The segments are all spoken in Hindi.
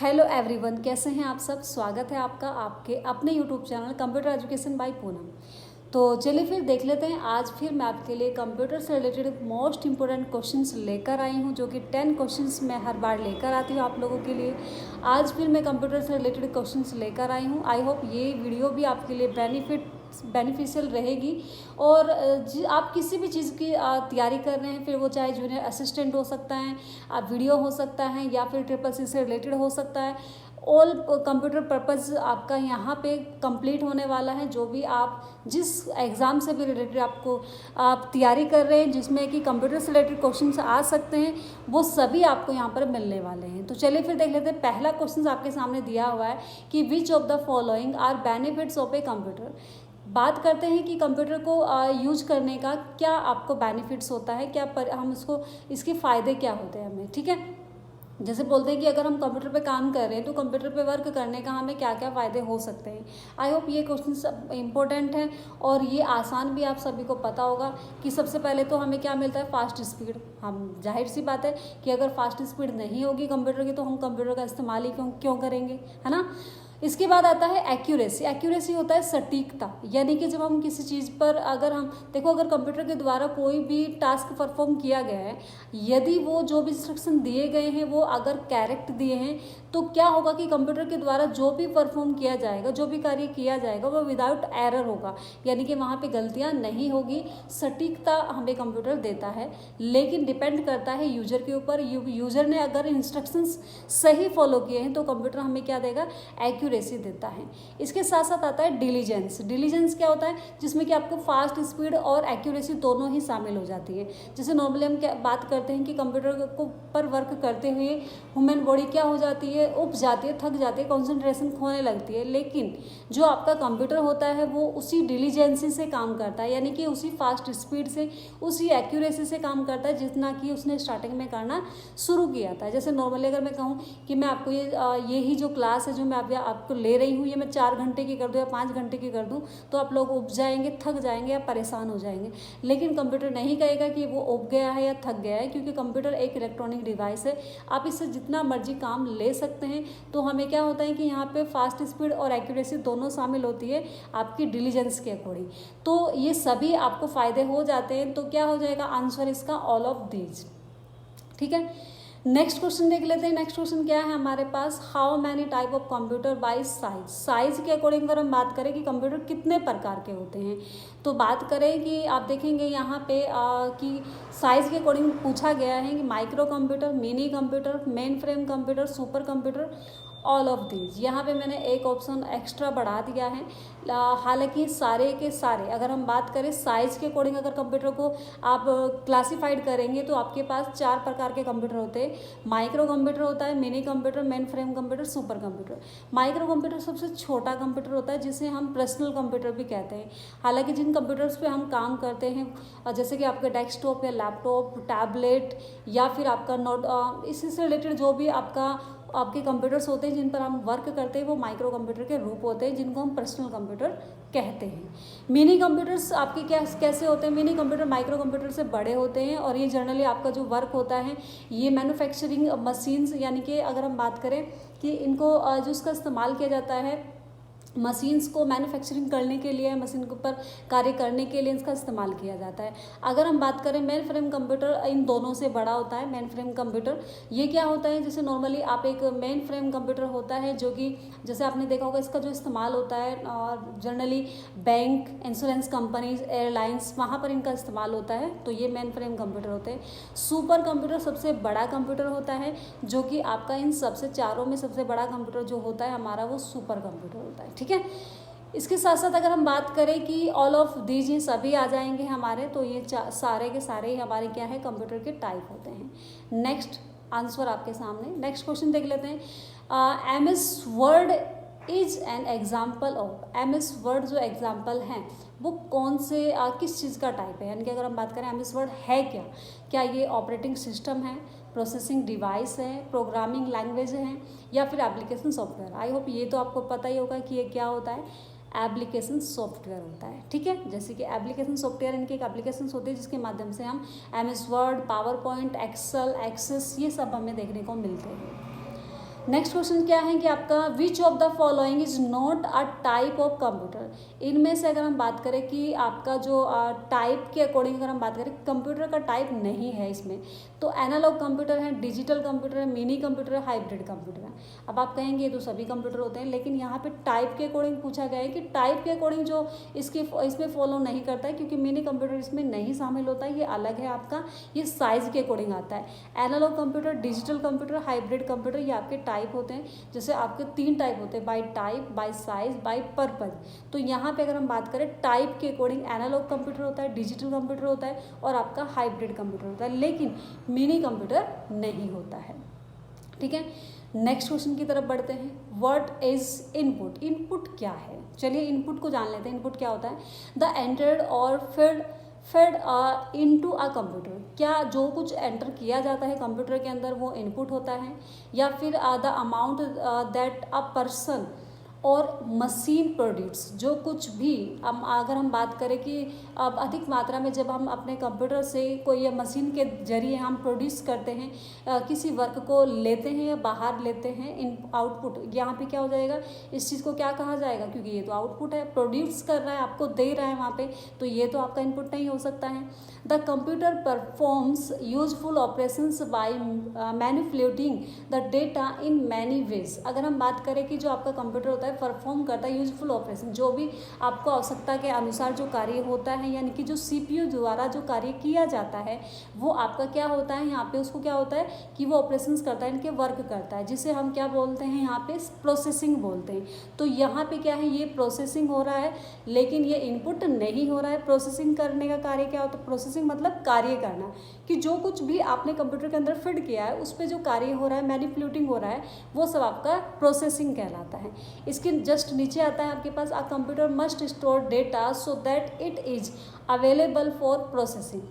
हेलो एवरीवन, कैसे हैं आप सब। स्वागत है आपका आपके अपने YouTube channel computer education by Poonam. तो चलिए फिर देख लेते हैं। आज फिर मैं आपके लिए कंप्यूटर से रिलेटेड मोस्ट इंपॉर्टेंट क्वेश्चंस लेकर आई हूं, जो कि 10 क्वेश्चंस मैं हर बार लेकर आती हूं आप लोगों के लिए। आज फिर मैं कंप्यूटर से रिलेटेड क्वेश्चंस लेकर आई हूं। आई होप ये वीडियो भी आपके लिए बेनिफिशियल रहेगी। और आप किसी भी चीज़ की तैयारी कर रहे हैं, फिर वो चाहे जूनियर असिस्टेंट हो सकता है, आप वीडियो हो सकता है, या फिर ट्रिपल से रिलेटेड हो सकता है। ऑल कंप्यूटर पर्पज़ आपका यहाँ पे कंप्लीट होने वाला है। जो भी आप जिस एग्ज़ाम से भी रिलेटेड आप तैयारी कर रहे हैं, जिसमें कि कंप्यूटर से रिलेटेड क्वेश्चंस आ सकते हैं, वो सभी आपको यहाँ पर मिलने वाले हैं। तो चलिए फिर देख लेते हैं। पहला क्वेश्चन आपके सामने दिया हुआ है कि which of the following are benefits of a computer. बात करते हैं कि कंप्यूटर को यूज करने का क्या आपको बेनिफिट्स होता है, क्या हम इसके फ़ायदे क्या होते हैं हमें। ठीक है, जैसे बोलते हैं कि अगर हम कंप्यूटर पे काम कर रहे हैं तो कंप्यूटर पे वर्क करने का हमें क्या क्या फ़ायदे हो सकते हैं। आई होप ये क्वेश्चन सब इम्पोर्टेंट है और ये आसान भी आप सभी को पता होगा कि सबसे पहले तो हमें क्या मिलता है, फास्ट स्पीड। हम जाहिर सी बात है कि अगर फास्ट स्पीड नहीं होगी कंप्यूटर की तो हम कंप्यूटर का इस्तेमाल ही क्यों करेंगे, है ना। इसके बाद आता है एक्यूरेसी। एक्यूरेसी होता है सटीकता, यानी कि जब हम किसी चीज़ पर अगर अगर कंप्यूटर के द्वारा कोई भी टास्क परफॉर्म किया गया है, यदि वो जो भी इंस्ट्रक्शन दिए गए हैं वो अगर करेक्ट दिए हैं, तो क्या होगा कि कंप्यूटर के द्वारा जो भी परफॉर्म किया जाएगा, जो भी कार्य किया जाएगा, वो विदाउट एरर होगा, यानी कि वहाँ पे गलतियाँ नहीं होगी। सटीकता हमें कंप्यूटर देता है, लेकिन डिपेंड करता है यूजर के ऊपर। यूजर ने अगर इंस्ट्रक्शंस सही फॉलो किए हैं तो कंप्यूटर हमें क्या देगा, एक्यूरेसी देता है। इसके साथ साथ आता है डिलीजेंस। डिलीजेंस क्या होता है, जिसमें कि आपको फास्ट स्पीड और एक्यूरेसी दोनों ही शामिल हो जाती है। जैसे नॉर्मली हम क्या बात करते हैं कि कंप्यूटर को पर वर्क करते हुए ह्यूमन बॉडी क्या हो जाती है, उब जाती है, थक जाती है, कॉन्सेंट्रेशन खोने लगती है। लेकिन जो आपका कंप्यूटर होता है वो उसी डिलीजेंसी से काम करता है, यानी कि उसी फास्ट स्पीड से, उसी एक्यूरेसी से काम करता है जितना कि उसने स्टार्टिंग में करना शुरू किया था। जैसे नॉर्मली अगर मैं कहूँ कि मैं आपको यही जो क्लास है जो मैं आपको ले रही हूँ, ये मैं 4 घंटे की कर दूँ या 5 घंटे की कर दूँ, तो आप लोग उब जाएंगे, थक जाएंगे या परेशान हो जाएंगे। लेकिन कंप्यूटर नहीं कहेगा कि वो उब गया है या थक गया है, क्योंकि कंप्यूटर एक इलेक्ट्रॉनिक डिवाइस है। आप इससे जितना मर्जी काम ले सकते हैं। तो हमें क्या होता है कि यहाँ पे फास्ट स्पीड और एक्यूरेसी दोनों शामिल होती है आपकी डिलीजेंस के अकॉर्डिंग। तो ये सभी आपको फ़ायदे हो जाते हैं। तो क्या हो जाएगा आंसर इसका, ऑल ऑफ दीज। ठीक है, नेक्स्ट क्वेश्चन देख लेते हैं। नेक्स्ट क्वेश्चन क्या है हमारे पास, how many type of computer by size. Size के अकॉर्डिंग अगर हम बात करें कि कंप्यूटर कितने प्रकार के होते हैं, तो बात करें कि आप देखेंगे यहाँ पे कि साइज के अकॉर्डिंग पूछा गया है कि micro computer, mini computer, main frame computer, super computer, all of these. यहाँ पे मैंने एक ऑप्शन एक्स्ट्रा बढ़ा दिया है। हालांकि सारे के सारे अगर हम बात करें साइज़ के अकॉर्डिंग अगर कंप्यूटर को आप क्लासीफाइड करेंगे तो आपके पास 4 प्रकार के कंप्यूटर होते हैं। माइक्रो कंप्यूटर होता है, mini computer, main frame computer, super computer. Micro computer सबसे छोटा कंप्यूटर होता है, जिसे हम पर्सनल कंप्यूटर भी कहते हैं। हालांकि जिन कंप्यूटर्स पे हम काम करते हैं, जैसे कि आपका डेस्कटॉप या लैपटॉप, टैबलेट, या फिर आपका नोट, इसी से रिलेटेड जो भी आपके कंप्यूटर्स होते हैं जिन पर हम वर्क करते हैं, वो माइक्रो कंप्यूटर के रूप होते हैं, जिनको हम पर्सनल कंप्यूटर कहते हैं। मिनी कंप्यूटर्स आपके कैसे होते हैं, मिनी कंप्यूटर माइक्रो कंप्यूटर से बड़े होते हैं, और ये जनरली आपका जो वर्क होता है ये मैन्युफैक्चरिंग मशीन्स, यानी कि अगर हम बात करें कि इनको जो इसका इस्तेमाल किया जाता है मशीन्स को मैन्युफैक्चरिंग करने के लिए, मशीन के ऊपर कार्य करने के लिए इसका इस्तेमाल किया जाता है। अगर हम बात करें मेन फ्रेम कंप्यूटर, इन दोनों से बड़ा होता है मेन फ्रेम कंप्यूटर। ये क्या होता है, जैसे नॉर्मली आप एक मेन फ्रेम कंप्यूटर होता है जो कि जैसे आपने देखा होगा इसका जो इस्तेमाल होता है generally bank, insurance companies, airlines, वहाँ पर इनका इस्तेमाल होता है। तो ये मेन फ्रेम कंप्यूटर होते हैं। सुपर कंप्यूटर सबसे बड़ा कंप्यूटर होता है, जो कि आपका इन सबसे चारों में सबसे बड़ा कंप्यूटर जो होता है हमारा, वो सुपर कंप्यूटर होता है। ठीक है, इसके साथ साथ अगर हम बात करें कि ऑल ऑफ दीज, ये सभी आ जाएंगे हमारे, तो ये सारे के सारे ही हमारे क्या है, कंप्यूटर के टाइप होते हैं। नेक्स्ट आंसर आपके सामने। नेक्स्ट क्वेश्चन देख लेते हैं। MS word is an example of. MS word जो एग्जाम्पल हैं वो कौन से किस चीज़ का टाइप है, यानी कि अगर हम बात करें MS वर्ड है क्या ये ऑपरेटिंग सिस्टम है, प्रोसेसिंग डिवाइस है, प्रोग्रामिंग लैंग्वेज है, या फिर एप्लीकेशन सॉफ्टवेयर। आई होप ये तो आपको पता ही होगा कि ये क्या होता है, एप्लीकेशन सॉफ्टवेयर होता है। ठीक है, जैसे कि एप्लीकेशन सॉफ्टवेयर, इनकी एक एप्लीकेशन होती है जिसके माध्यम से हम MS Word, PowerPoint, Excel, Access, ये सब हमें देखने को मिलते हैं। नेक्स्ट क्वेश्चन क्या है कि आपका विच of the following is not a type of computer. इनमें से अगर हम बात करें कि आपका जो टाइप के अकॉर्डिंग अगर हम बात करें कंप्यूटर का टाइप नहीं है इसमें, तो एनालॉग कंप्यूटर है, डिजिटल कंप्यूटर है, मिनी कंप्यूटर है, हाइब्रिड कंप्यूटर है। अब आप कहेंगे ये तो सभी कंप्यूटर होते हैं, लेकिन यहाँ पे टाइप के अकॉर्डिंग पूछा गया है कि टाइप के अकॉर्डिंग जो इसमें फॉलो नहीं करता है, क्योंकि मिनी कंप्यूटर इसमें नहीं शामिल होता है, ये अलग है आपका, ये साइज के अकॉर्डिंग आता है। Analogue computer, digital computer, hybrid computer, ये आपके टाइप होते हैं। जैसे आपके 3 टाइप होते हैं, by type, by size, by purpose. तो यहाँ पे अगर हम बात करें टाइप के अकॉर्डिंग एनालॉग कंप्यूटर होता है, डिजिटल कंप्यूटर होता है और आपका हाइब्रिड कंप्यूटर होता है, लेकिन मिनी कंप्यूटर नहीं होता है। ठीक है, नेक्स्ट क्वेश्चन की तरफ बढ़ते हैं। What is input. इनपुट क्या है, चलिए इनपुट को जान लेते हैं। इनपुट क्या होता है? द एंटर्ड और फेड इनटू अ कंप्यूटर। क्या जो कुछ एंटर किया जाता है कंप्यूटर के अंदर वो इनपुट होता है, या फिर the amount that a person और मशीन प्रोड्यूस। जो कुछ भी अगर हम बात करें कि अब अधिक मात्रा में जब हम अपने कंप्यूटर से कोई मशीन के जरिए हम प्रोड्यूस करते हैं, किसी वर्क को लेते हैं या बाहर लेते हैं, इन आउटपुट, यहाँ पे क्या हो जाएगा, इस चीज़ को क्या कहा जाएगा, क्योंकि ये तो आउटपुट है, प्रोड्यूस कर रहा है, आपको दे रहा है वहाँ पे, तो ये तो आपका इनपुट नहीं हो सकता है। The computer performs useful operations by manipulating the data in many ways. अगर हम बात करें कि जो आपका कंप्यूटर होता है परफॉर्म करता है यूजफुल ऑपरेशन, जो भी आपको आवश्यकता के अनुसार जो कार्य होता है, यानी कि जो सीपीयू द्वारा जो कार्य किया जाता है वो आपका क्या होता है, यहाँ पे उसको क्या होता है कि वो ऑपरेशंस करता है, इनके वर्क करता है, जिसे हम क्या बोलते हैं यहाँ पे प्रोसेसिंग बोलते हैं। तो यहाँ पे क्या है, ये प्रोसेसिंग हो रहा है, लेकिन ये इनपुट नहीं हो रहा है। प्रोसेसिंग करने का कार्य क्या होता है? प्रोसेसिंग मतलब कार्य करना, कि जो कुछ भी आपने कंप्यूटर के अंदर फिट किया है उस पर जो कार्य हो रहा है, मैनिपुलेटिंग हो रहा है, वो सब आपका प्रोसेसिंग कहलाता है। इसके जस्ट नीचे आता है आपके पास, a computer must store data so that it is available for processing.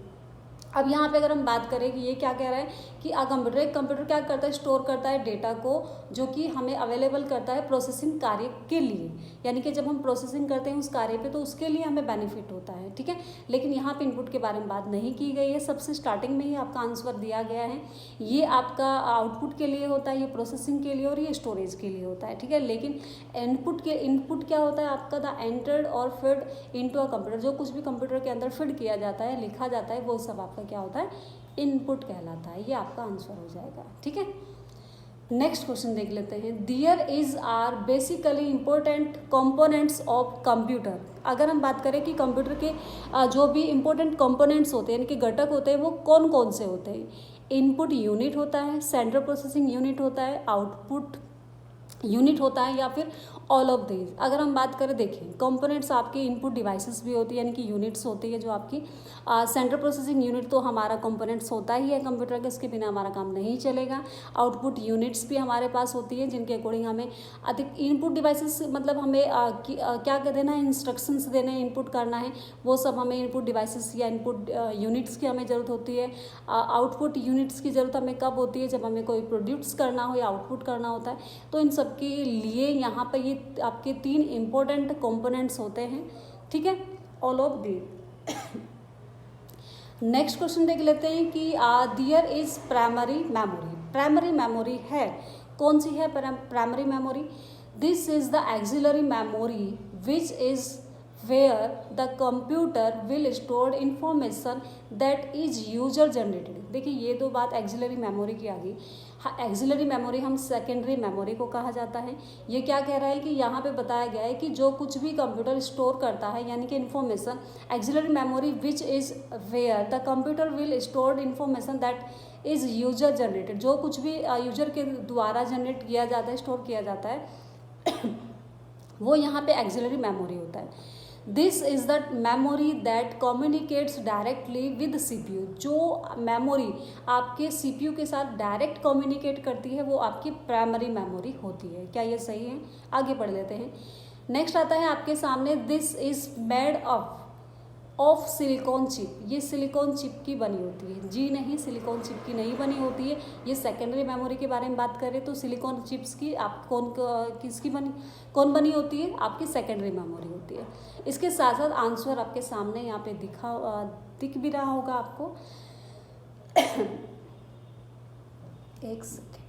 अब यहाँ पे अगर हम बात करें कि ये क्या कह रहा है कि एक कंप्यूटर क्या करता है, स्टोर करता है डेटा को, जो कि हमें अवेलेबल करता है प्रोसेसिंग कार्य के लिए, यानी कि जब हम प्रोसेसिंग करते हैं उस कार्य पे तो उसके लिए हमें बेनिफिट होता है। ठीक है, लेकिन यहाँ पे इनपुट के बारे में बात नहीं की गई है, सबसे स्टार्टिंग में ही आपका आंसर दिया गया है। ये आपका आउटपुट के लिए होता है, ये प्रोसेसिंग के लिए और ये स्टोरेज के लिए होता है। ठीक है, लेकिन इनपुट क्या होता है आपका? द एंटर्ड और फिड इनटू अ कंप्यूटर। जो कुछ भी कंप्यूटर के अंदर फिड किया जाता है, लिखा जाता है, वो सब आपका क्या होता है? इनपुट कहलाता है। ये आपका आंसर हो जाएगा। ठीक है, नेक्स्ट क्वेश्चन देख लेते हैं। There is are basically important components of computer. अगर हम बात करें कि कंप्यूटर के जो भी इंपॉर्टेंट कंपोनेंट्स होते हैं, यानी कि घटक होते हैं, वो कौन कौन से होते हैं? इनपुट यूनिट होता है, सेंट्रल प्रोसेसिंग यूनिट होता है, आउटपुट यूनिट होता है, या फिर ऑल ऑफ दीज। अगर हम बात करें, देखिए कंपोनेंट्स आपकी इनपुट डिवाइसेस भी होती है, यानी कि यूनिट्स होती है जो आपकी सेंट्रल प्रोसेसिंग यूनिट तो हमारा कंपोनेंट्स होता ही है कंप्यूटर के, इसके बिना हमारा काम नहीं चलेगा। आउटपुट यूनिट्स भी हमारे पास होती है, जिनके अकॉर्डिंग हमें अधिक इनपुट डिवाइसेस मतलब हमें क्या देना है, इंस्ट्रक्शंस देने, इनपुट करना है, वो सब हमें इनपुट डिवाइसेस या इनपुट यूनिट्स की हमें ज़रूरत होती है। आउटपुट यूनिट्स की ज़रूरत हमें कब होती है? जब हमें कोई प्रोड्यूस करना हो या आउटपुट करना होता है। तो इन सब के लिए यहाँ पर ये आपके 3 इम्पोर्टेंट कंपोनेंट्स होते हैं। ठीक है, all of the. Next question देख लेते हैं कि दियर is primary memory. Primary memory है, कौन सी है primary memory? This is the axillary memory which is where the computer will store information that is user generated। देखिए ये तो बात एक्सिलरी मेमोरी की आ गई। हाँ, एक्सिलरी मेमोरी हम सेकेंडरी मेमोरी को कहा जाता है। ये क्या कह रहा है कि यहाँ पे बताया गया है कि जो कुछ भी कंप्यूटर स्टोर करता है, यानी कि information, auxiliary memory which is where the computer will store information that is user generated. जो कुछ भी यूजर के द्वारा जनरेट किया जाता है, स्टोर किया जाता है वो यहाँ पे एक्सिलरी मेमोरी होता है। This is the memory that communicates directly with CPU। जो मेमोरी आपके CPU के साथ डायरेक्ट कम्युनिकेट करती है वो आपकी प्राइमरी मेमोरी होती है। क्या ये सही है? आगे पढ़ लेते हैं। नेक्स्ट आता है आपके सामने, this is made of silicon chip. ये सिलिकॉन चिप की बनी होती है, जी नहीं, सिलिकॉन चिप की नहीं बनी होती है। ये सेकेंडरी मेमोरी के बारे में बात करें तो सिलिकॉन चिप्स की आप कौन बनी होती है? आपकी सेकेंडरी मेमोरी होती है। इसके साथ साथ आंसर आपके सामने यहाँ पे दिख भी रहा होगा आपको। एक सेकेंड,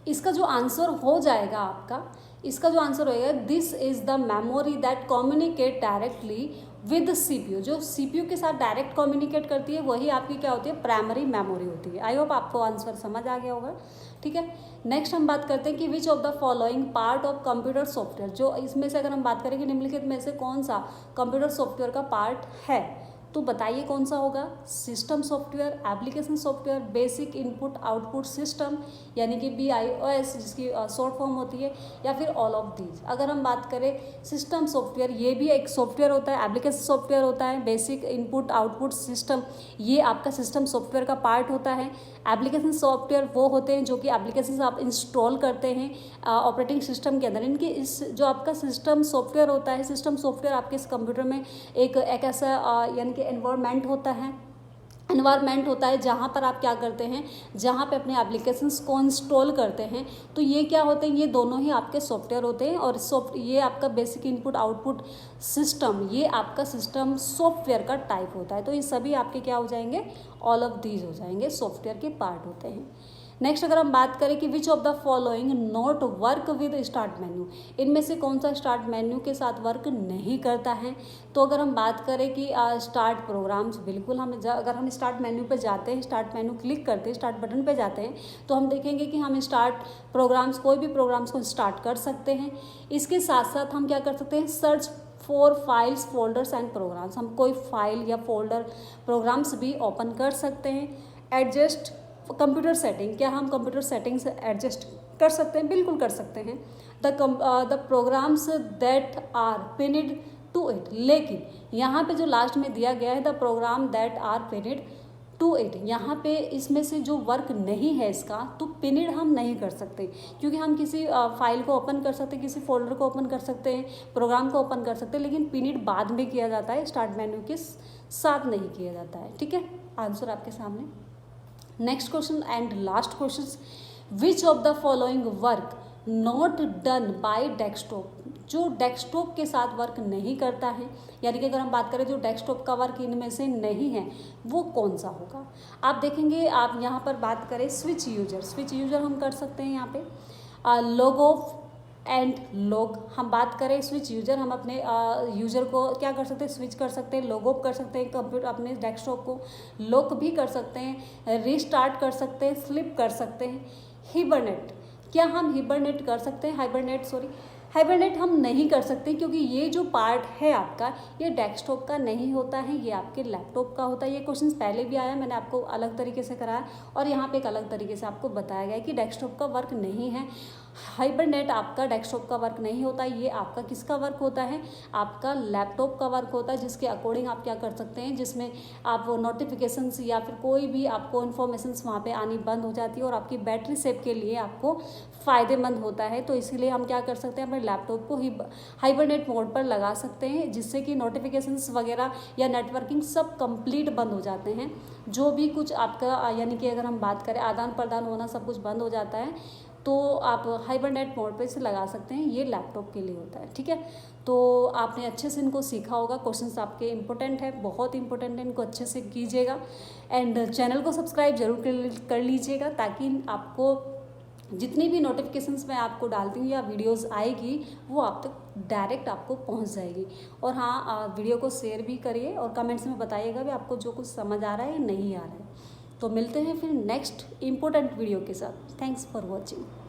इसका जो आंसर हो जाएगा आपका, इसका जो आंसर होएगा, this is the memory that communicate directly with CPU. जो सीपीयू के साथ डायरेक्ट कम्युनिकेट करती है वही आपकी क्या होती है, प्राइमरी मेमोरी होती है। आई होप आपको आंसर समझ आ गया होगा। ठीक है, नेक्स्ट हम बात करते हैं कि which of the following part of computer software, जो इसमें से अगर हम बात करें कि निम्नलिखित में से कौन सा कंप्यूटर सॉफ्टवेयर का पार्ट है, तो बताइए कौन सा होगा। System software, application software, basic input output system यानी कि BIOS जिसकी शॉर्ट फॉर्म होती है, या फिर ऑल ऑफ दीज। अगर हम बात करें सिस्टम सॉफ्टवेयर, ये भी एक सॉफ्टवेयर होता है, एप्लीकेशन सॉफ्टवेयर होता है, बेसिक इनपुट आउटपुट सिस्टम ये आपका सिस्टम सॉफ्टवेयर का पार्ट होता है। एप्लीकेशन सॉफ्टवेयर वो होते हैं जो कि एप्लीकेशन आप इंस्टॉल करते हैं ऑपरेटिंग सिस्टम के अंदर। इनकी इस जो आपका सिस्टम सॉफ्टवेयर होता है, सिस्टम सॉफ्टवेयर आपके इस कंप्यूटर में एक ऐसा यानी कि एनवायरनमेंट होता है जहाँ पर आप क्या करते हैं, जहाँ पे अपने एप्लीकेशंस को इंस्टॉल करते हैं। तो ये क्या होते हैं, ये दोनों ही आपके सॉफ्टवेयर होते हैं। और ये आपका बेसिक इनपुट आउटपुट सिस्टम ये आपका सिस्टम सॉफ्टवेयर का टाइप होता है। तो ये सभी आपके क्या हो जाएंगे, ऑल ऑफ दीज हो जाएंगे, सॉफ्टवेयर के पार्ट होते हैं। नेक्स्ट अगर हम बात करें कि which of the following not work with start menu, इनमें से कौन सा स्टार्ट मेन्यू के साथ वर्क नहीं करता है। तो अगर हम बात करें कि स्टार्ट प्रोग्राम्स, बिल्कुल हम अगर हम स्टार्ट मेन्यू पे जाते हैं, स्टार्ट मेन्यू क्लिक करते हैं, स्टार्ट बटन पे जाते हैं, तो हम देखेंगे कि हम स्टार्ट प्रोग्राम्स, कोई भी प्रोग्राम्स को स्टार्ट कर सकते हैं। इसके साथ साथ हम क्या कर सकते हैं, search for files folders and programs, हम कोई फाइल या फोल्डर प्रोग्राम्स भी ओपन कर सकते हैं। एडजस्ट कंप्यूटर सेटिंग, क्या हम कंप्यूटर सेटिंग्स एडजस्ट कर सकते हैं, बिल्कुल कर सकते हैं। The programs that are pinned to it, लेकिन यहाँ पे जो लास्ट में दिया गया है the program that are pinned to it, यहाँ पे इसमें से जो वर्क नहीं है इसका, तो पिनिड हम नहीं कर सकते, क्योंकि हम किसी फाइल को ओपन कर सकते हैं, किसी फोल्डर को ओपन कर सकते हैं, प्रोग्राम को ओपन कर सकते हैं, लेकिन पिनिड बाद में किया जाता है, स्टार्ट मेन्यू के साथ नहीं किया जाता है। ठीक है, आंसर आपके सामने। Next question and last question, which of the following work not done by desktop, जो डेस्कटॉप के साथ वर्क नहीं करता है, यानी कि अगर हम बात करें जो डेस्कटॉप का वर्क इनमें से नहीं है वो कौन सा होगा। आप देखेंगे, आप यहाँ पर बात करें स्विच यूजर हम कर सकते हैं यहाँ पे। लोगो एंड लॉग, हम बात करें स्विच यूजर, हम अपने यूजर को क्या कर सकते हैं, स्विच कर सकते हैं, लॉग ऑफ कर सकते हैं, कंप्यूटर अपने डेस्कटॉप को लॉक भी कर सकते हैं, रीस्टार्ट कर सकते हैं, स्लिप कर सकते हैं। हिबरनेट, क्या हम हिबरनेट कर सकते हैं, हाइबरनेट हम नहीं कर सकते, क्योंकि ये जो पार्ट है आपका ये डेस्कटॉप का नहीं होता है, ये आपके लैपटॉप का होता है। ये क्वेश्चन पहले भी आया, मैंने आपको अलग तरीके से कराया और यहाँ पे एक अलग तरीके से आपको बताया गया है कि डेस्कटॉप का वर्क नहीं है। हाइबरनेट आपका डेस्कटॉप का वर्क नहीं होता, ये आपका किसका वर्क होता है, आपका लैपटॉप का वर्क होता है, जिसके अकॉर्डिंग आप क्या कर सकते हैं, जिसमें आप नोटिफिकेशंस या फिर कोई भी आपको इन्फॉर्मेशंस वहाँ पे आनी बंद हो जाती है और आपकी बैटरी सेव के लिए आपको फ़ायदेमंद होता है। तो इसीलिए हम क्या कर सकते हैं, अपने लैपटॉप को ही हाइबरनेट मोड पर लगा सकते हैं, जिससे कि नोटिफिकेशंस वगैरह या नेटवर्किंग सब कंप्लीट बंद हो जाते हैं। जो भी कुछ आपका यानी कि अगर हम बात करें आदान प्रदान होना, सब कुछ बंद हो जाता है, तो आप हाइबरनेट मोड पे इसे लगा सकते हैं, ये लैपटॉप के लिए होता है। ठीक है, तो आपने अच्छे से इनको सीखा होगा, क्वेश्चंस आपके इंपॉर्टेंट है, बहुत इंपॉर्टेंट है, इनको अच्छे से कीजिएगा एंड चैनल को सब्सक्राइब जरूर कर लीजिएगा, ताकि आपको जितनी भी नोटिफिकेशंस मैं आपको डालती हूँ या वीडियोस आएगी वो आप तक डायरेक्ट आपको पहुँच जाएगी। और हाँ, वीडियो को शेयर भी करिए और कमेंट्स में बताइएगा भी आपको जो कुछ समझ आ रहा है या नहीं आ रहा है। तो मिलते हैं फिर नेक्स्ट इम्पोर्टेंट वीडियो के साथ। Thanks for watching.